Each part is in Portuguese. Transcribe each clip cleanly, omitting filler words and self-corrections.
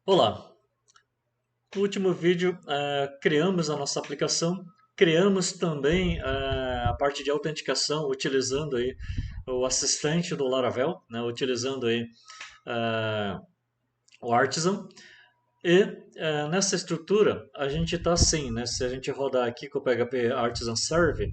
Olá, no último vídeo criamos a nossa aplicação, criamos também a parte de autenticação utilizando aí o assistente do Laravel, né, utilizando aí eh, o Artisan. E nessa estrutura a gente está assim, né, se a gente rodar aqui com o PHP Artisan Serve,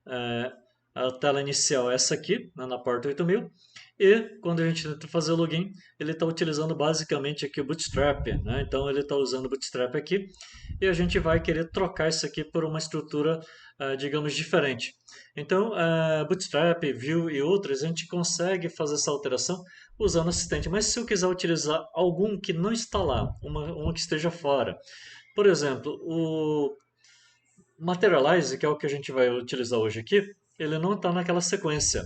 eh, a tela inicial é essa aqui, né, na porta 8000. E quando a gente tenta fazer o login, ele está utilizando basicamente aqui o Bootstrap, né? Então ele está usando o Bootstrap aqui e a gente vai querer trocar isso aqui por uma estrutura, digamos, diferente. Então, Bootstrap, Vue e outras, a gente consegue fazer essa alteração usando o assistente. Mas se eu quiser utilizar algum que não está lá, uma que esteja fora, por exemplo, o Materialize, que é o que a gente vai utilizar hoje aqui, ele não está naquela sequência.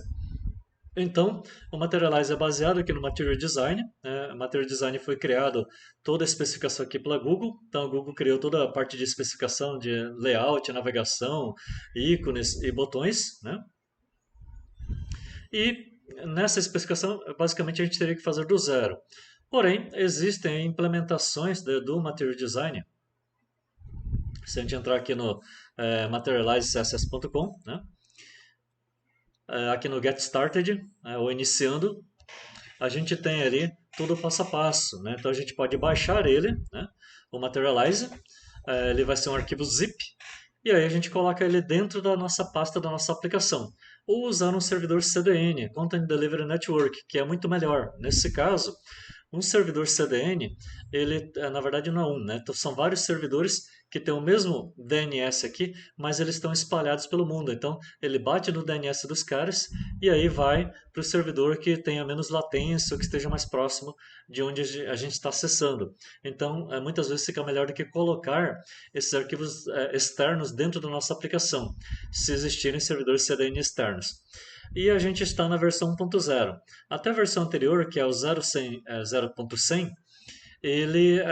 Então, o Materialize é baseado aqui no Material Design, né? O Material Design foi criado toda a especificação aqui pela Google. Então, a Google criou toda a parte de especificação de layout, navegação, ícones e botões, né? E nessa especificação, basicamente, a gente teria que fazer do zero. Porém, existem implementações do Material Design. Se a gente entrar aqui no materializecss.com, né? Aqui no Get Started, ou iniciando, a gente tem ali todo o passo a passo, né? Então a gente pode baixar ele, né? O Materialize, ele vai ser um arquivo zip, e aí a gente coloca ele dentro da nossa pasta da nossa aplicação. Ou usar um servidor CDN, Content Delivery Network, que é muito melhor. Nesse caso, um servidor CDN, ele na verdade não é um, né? Então, são vários servidores que têm o mesmo DNS aqui, mas eles estão espalhados pelo mundo. Então ele bate no DNS dos caras e aí vai para o servidor que tenha menos latência ou que esteja mais próximo de onde a gente está acessando. Então muitas vezes fica melhor do que colocar esses arquivos externos dentro da nossa aplicação, se existirem servidores CDN externos. E a gente está na versão 1.0. Até a versão anterior, que é o 0.100, ele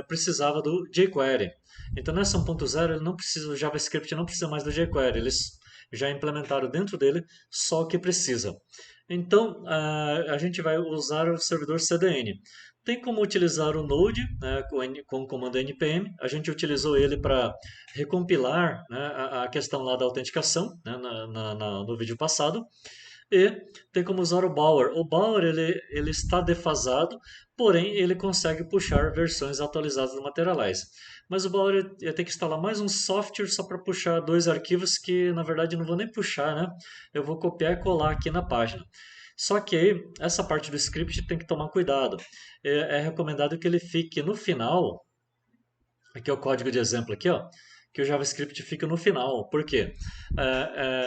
precisava do jQuery. Então nessa 1.0 ele não precisa, o JavaScript não precisa mais do jQuery, eles já implementaram dentro dele só o que precisa. Então a gente vai usar o servidor CDN. Tem como utilizar o Node, né, com o comando npm. A gente utilizou ele para recompilar, né, a questão lá da autenticação, né, no vídeo passado. E tem como usar o Bower. O Bower ele está defasado, porém ele consegue puxar versões atualizadas do Materialize. Mas o Bower ia ter que instalar mais um software só para puxar dois arquivos que na verdade não vou nem puxar, né? Eu vou copiar e colar aqui na página. Só que aí, essa parte do script tem que tomar cuidado. É recomendado que ele fique no final. Aqui é o código de exemplo aqui, ó, que o JavaScript fica no final. Por quê?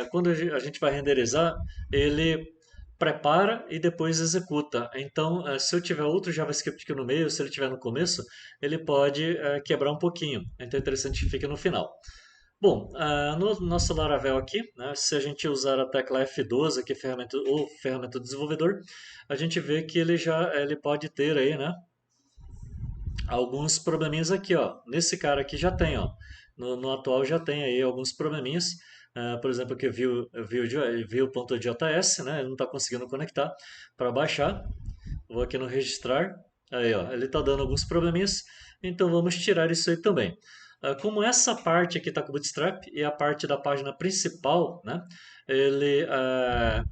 Quando a gente vai renderizar, ele prepara e depois executa. Então, se eu tiver outro JavaScript aqui no meio, se ele estiver no começo, ele pode quebrar um pouquinho. Então é interessante que fique no final. Bom, no nosso Laravel aqui, né, se a gente usar a tecla F12, que é ferramenta do desenvolvedor, a gente vê que ele pode ter aí, né, alguns probleminhas aqui, ó. Nesse cara aqui já tem, ó. No atual já tem aí alguns probleminhas. Por exemplo, aqui view.js, né? Ele não está conseguindo conectar para baixar. Vou aqui no registrar. Aí, ó, ele está dando alguns probleminhas. Então vamos tirar isso aí também. Como essa parte aqui está com o Bootstrap e a parte da página principal, né?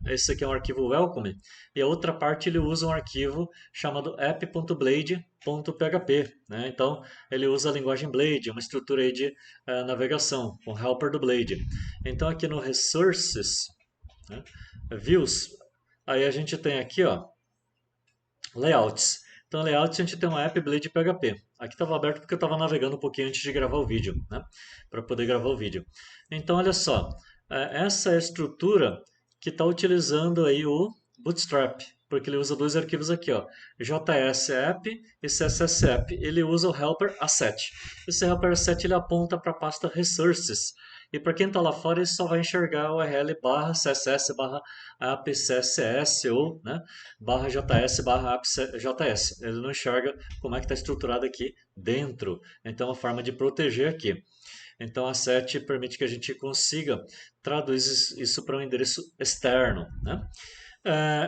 Esse aqui é um arquivo welcome e a outra parte ele usa um arquivo chamado app.blade.php, né? Então ele usa a linguagem Blade, uma estrutura aí de navegação, com helper do Blade. Então aqui no Resources, né? Views, aí a gente tem aqui, ó, Layouts. Então, layouts a gente tem uma app Blade PHP. Aqui estava aberto porque eu estava navegando um pouquinho antes de gravar o vídeo, né? Para poder gravar o vídeo. Então, olha só. Essa é a estrutura que está utilizando aí o Bootstrap, porque ele usa dois arquivos aqui, ó, JS-app e CSS-app. Ele usa o helper asset. Esse helper asset ele aponta para a pasta resources. E para quem está lá fora, ele só vai enxergar o URL barra CSS barra app CSS ou, né, barra JS barra app JS. Ele não enxerga como é que está estruturado aqui dentro. Então, é uma forma de proteger aqui. Então, a set permite que a gente consiga traduzir isso para um endereço externo, né?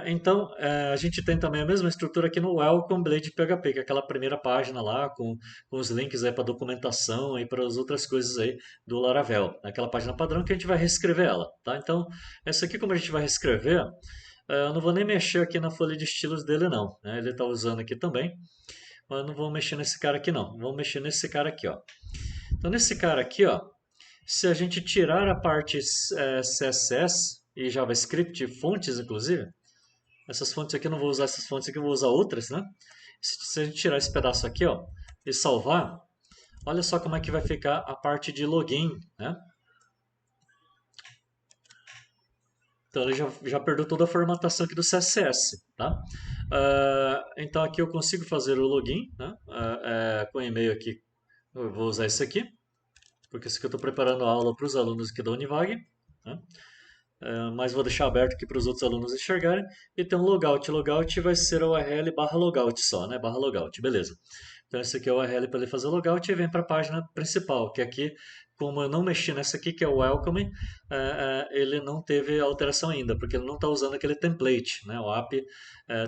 Então, a gente tem também a mesma estrutura aqui no Welcome Blade PHP, que é aquela primeira página lá com os links aí para documentação e para as outras coisas aí do Laravel. Aquela página padrão que a gente vai reescrever ela, tá? Então, essa aqui como a gente vai reescrever, eu não vou nem mexer aqui na folha de estilos dele não, né? Ele está usando aqui também, mas não vou mexer nesse cara aqui não. Vamos mexer nesse cara aqui, ó. Então, nesse cara aqui, ó, se a gente tirar a parte CSS e JavaScript, fontes inclusive, essas fontes aqui eu não vou usar essas fontes aqui, eu vou usar outras, né? Se a gente tirar esse pedaço aqui, ó, e salvar, olha só como é que vai ficar a parte de login, né? Então ele já perdeu toda a formatação aqui do CSS, tá? Então aqui eu consigo fazer o login, né? Com e-mail aqui, eu vou usar esse aqui, porque esse aqui eu estou preparando a aula para os alunos aqui da Univag, né? Mas vou deixar aberto aqui para os outros alunos enxergarem. E tem um logout. Logout vai ser a URL barra logout só, né? Barra logout, beleza. Então esse aqui é o URL para ele fazer logout e vem para a página principal, que aqui, como eu não mexi nessa aqui, que é o welcome, ele não teve alteração ainda, porque ele não está usando aquele template, né? O app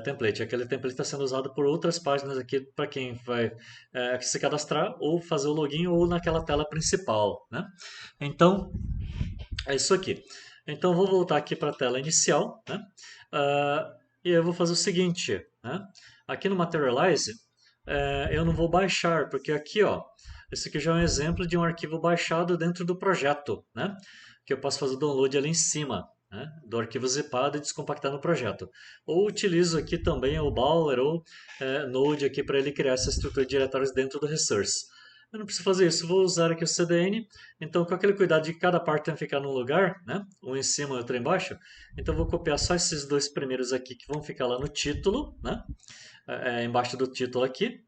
template. Aquele template está sendo usado por outras páginas aqui para quem vai se cadastrar ou fazer o login ou naquela tela principal, né? Então, é isso aqui. Então, vou voltar aqui para a tela inicial, né? E eu vou fazer o seguinte, né? Aqui no Materialize, eu não vou baixar, porque aqui, ó, esse aqui já é um exemplo de um arquivo baixado dentro do projeto, né? Que eu posso fazer o download ali em cima, né? Do arquivo zipado e descompactar no projeto. Ou utilizo aqui também o Bower ou Node aqui para ele criar essa estrutura de diretórios dentro do Resource. Eu não preciso fazer isso, vou usar aqui o CDN, então com aquele cuidado de cada parte tem que ficar num lugar, né? Um em cima e outro embaixo. Então vou copiar só esses dois primeiros aqui que vão ficar lá no título, né? Embaixo do título aqui,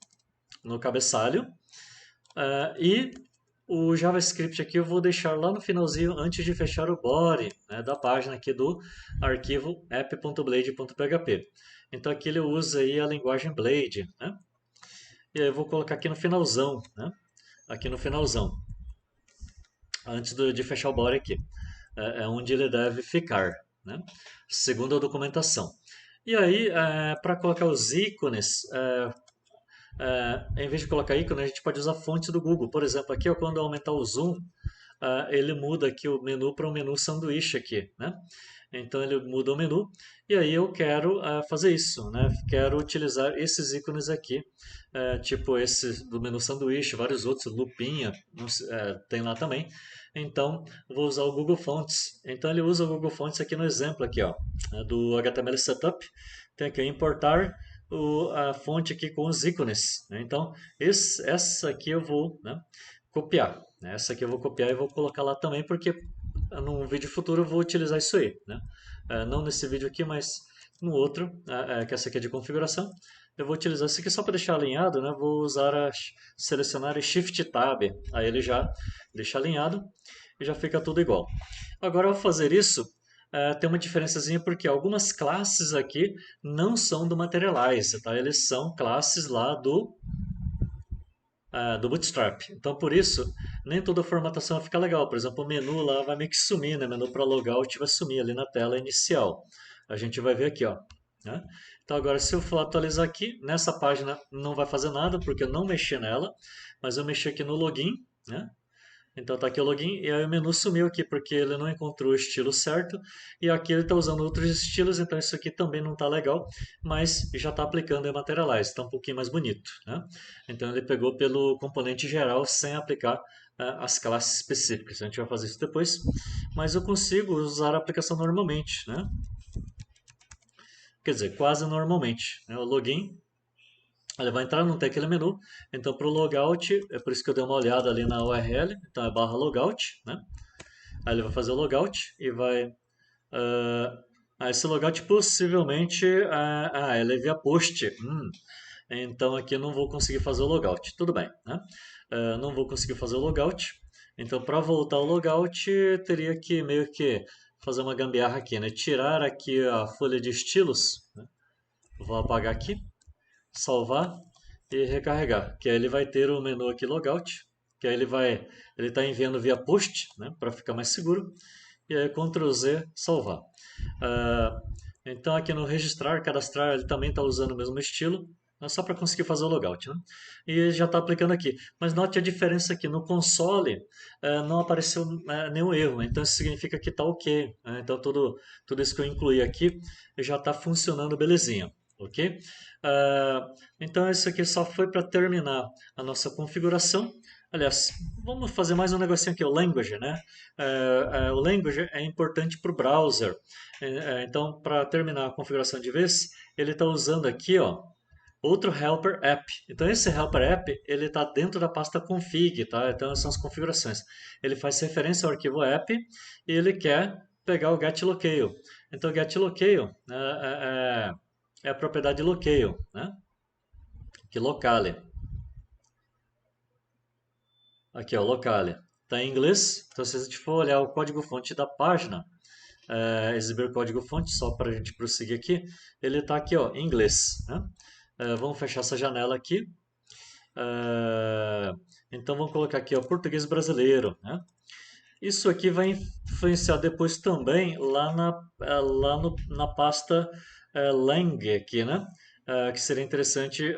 no cabeçalho. E o JavaScript aqui eu vou deixar lá no finalzinho antes de fechar o body, né, da página aqui do arquivo app.blade.php. Então aqui ele usa aí a linguagem Blade, né? E aí eu vou colocar aqui no finalzão, né? Aqui no finalzão, antes de fechar o body aqui. É onde ele deve ficar, né? Segundo a documentação. E aí, para colocar os ícones, em vez de colocar ícone, a gente pode usar fontes do Google. Por exemplo, aqui quando eu aumentar o zoom, ele muda aqui o menu para um menu sanduíche aqui, né? Então ele muda o menu e aí eu quero fazer isso, né? Quero utilizar esses ícones aqui, tipo esse do menu sanduíche, vários outros, lupinha, tem lá também. Então vou usar o Google Fonts. Então ele usa o Google Fonts aqui no exemplo aqui, ó, do HTML Setup. Tem aqui importar a fonte aqui com os ícones, né? Então essa aqui eu vou, né, copiar. Essa aqui eu vou copiar e vou colocar lá também, porque num vídeo futuro eu vou utilizar isso aí, né? Não nesse vídeo aqui, mas no outro, que essa aqui é de configuração. Eu vou utilizar isso aqui só para deixar alinhado, né? Vou usar selecionar Shift Tab, aí ele já deixa alinhado e já fica tudo igual. Agora, ao fazer isso, tem uma diferençazinha porque algumas classes aqui não são do Materialize, tá? Eles são classes lá do Bootstrap. Então, por isso, nem toda a formatação vai ficar legal. Por exemplo, o menu lá vai meio que sumir, né? O menu para logout vai sumir ali na tela inicial. A gente vai ver aqui, ó, né? Então, agora, se eu for atualizar aqui, nessa página não vai fazer nada, porque eu não mexi nela, mas eu mexi aqui no login, né? Então tá aqui o login e aí o menu sumiu aqui porque ele não encontrou o estilo certo e aqui ele está usando outros estilos, então isso aqui também não está legal, mas já está aplicando em Materialize, está um pouquinho mais bonito, né? Então ele pegou pelo componente geral sem aplicar as classes específicas. A gente vai fazer isso depois, mas eu consigo usar a aplicação normalmente, né? Quer dizer, quase normalmente, né? O login ele vai entrar, não tem aquele menu. Então, para o logout, é por isso que eu dei uma olhada ali na URL. Então, é barra logout, né? Aí ele vai fazer o logout e vai... esse logout possivelmente... ele é via post. Então, aqui eu não vou conseguir fazer o logout. Tudo bem, né? Não vou conseguir fazer o logout. Então, para voltar ao logout, teria que meio que fazer uma gambiarra aqui, né? Tirar aqui a folha de estilos. Né? Vou apagar aqui. Salvar e recarregar, que aí ele vai ter o menu aqui logout, que aí ele está enviando via post, né, para ficar mais seguro, e aí Ctrl Z salvar. Então aqui no registrar, cadastrar, ele também está usando o mesmo estilo, é só para conseguir fazer o logout, né? E já está aplicando aqui. Mas note a diferença aqui, no console não apareceu nenhum erro, então isso significa que está ok, né? Então tudo isso que eu incluí aqui já está funcionando belezinha, ok? Então isso aqui só foi para terminar a nossa configuração. Aliás, vamos fazer mais um negocinho aqui, o language, né? O language é importante para o browser. Então, para terminar a configuração de vez, ele está usando aqui, ó, outro helper app. Então, esse helper app, ele está dentro da pasta config, tá? Então, são as configurações. Ele faz referência ao arquivo app e ele quer pegar o getLocale. Então, getLocale é a propriedade locale, né? Que locale. Aqui, ó, locale. Está em inglês, então se a gente for olhar o código-fonte da página, exibir o código-fonte, só para a gente prosseguir aqui, ele está aqui, ó, em inglês, né? Vamos fechar essa janela aqui. Então vamos colocar aqui, ó, português brasileiro, né? Isso aqui vai influenciar depois também na pasta lang aqui, né? Que seria interessante.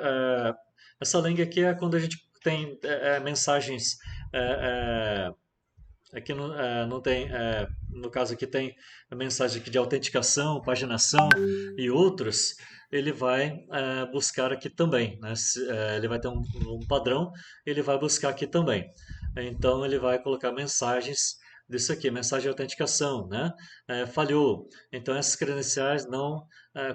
Essa lang aqui é quando a gente tem mensagens. Aqui não tem, no caso aqui tem a mensagem aqui de autenticação, paginação e outros, ele vai buscar aqui também, né? Ele vai ter um padrão, ele vai buscar aqui também. Então ele vai colocar mensagens disso aqui, mensagem de autenticação, né? Falhou. Então essas credenciais não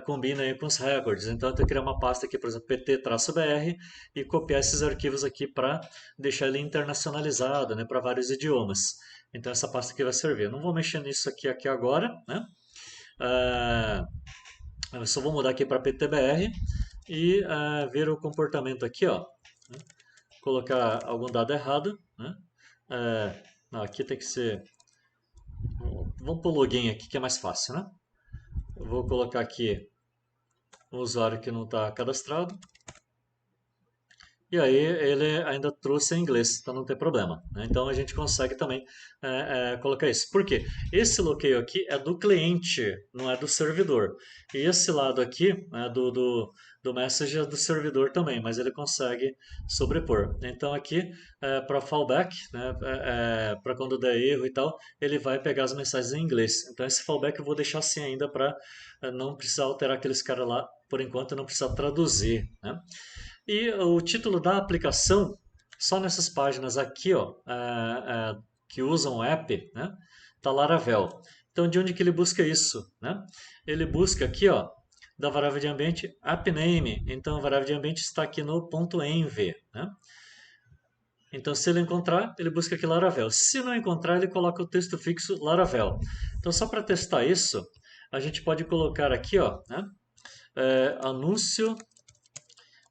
combinam aí com os recordes. Então eu tenho que criar uma pasta aqui, por exemplo, pt-br e copiar esses arquivos aqui para deixar ele internacionalizado, né, para vários idiomas. Então essa pasta aqui vai servir. Eu não vou mexer nisso aqui agora, né? Eu só vou mudar aqui para ptbr e ver o comportamento aqui, ó. Né? Colocar algum dado errado, né? Não, aqui tem que ser. Vamos para o login aqui que é mais fácil, né? Eu vou colocar aqui um usuário que não está cadastrado. E aí ele ainda trouxe em inglês, então não tem problema, né? Então a gente consegue também colocar isso. Por quê? Esse bloqueio aqui é do cliente, não é do servidor. E esse lado aqui do message é do servidor também, mas ele consegue sobrepor. Então aqui, para fallback, né, para quando der erro e tal, ele vai pegar as mensagens em inglês. Então esse fallback eu vou deixar assim ainda para não precisar alterar aqueles caras lá, por enquanto, não precisar traduzir, né? E o título da aplicação, só nessas páginas aqui, ó, que usam o app, né, tá Laravel. Então, de onde que ele busca isso, né? Ele busca aqui, ó, da variável de ambiente appName. Então, a variável de ambiente está aqui no .env, né? Então, se ele encontrar, ele busca aqui Laravel. Se não encontrar, ele coloca o texto fixo Laravel. Então, só para testar isso, a gente pode colocar aqui, ó, né, anúncio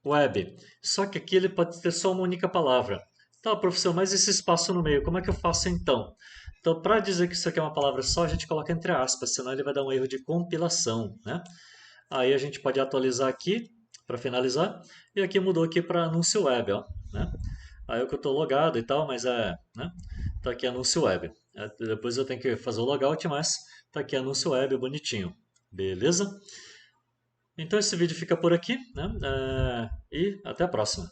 web. Só que aqui ele pode ter só uma única palavra. Tá, professor, mas esse espaço no meio, como é que eu faço então? Então, para dizer que isso aqui é uma palavra só, a gente coloca entre aspas, senão ele vai dar um erro de compilação, né? Aí a gente pode atualizar aqui, para finalizar, e aqui mudou aqui para anúncio web, ó, né? Aí eu que eu estou logado e tal, mas né? Tá aqui anúncio web. Depois eu tenho que fazer o logout, mas tá aqui anúncio web bonitinho. Beleza? Então esse vídeo fica por aqui, né? E até a próxima.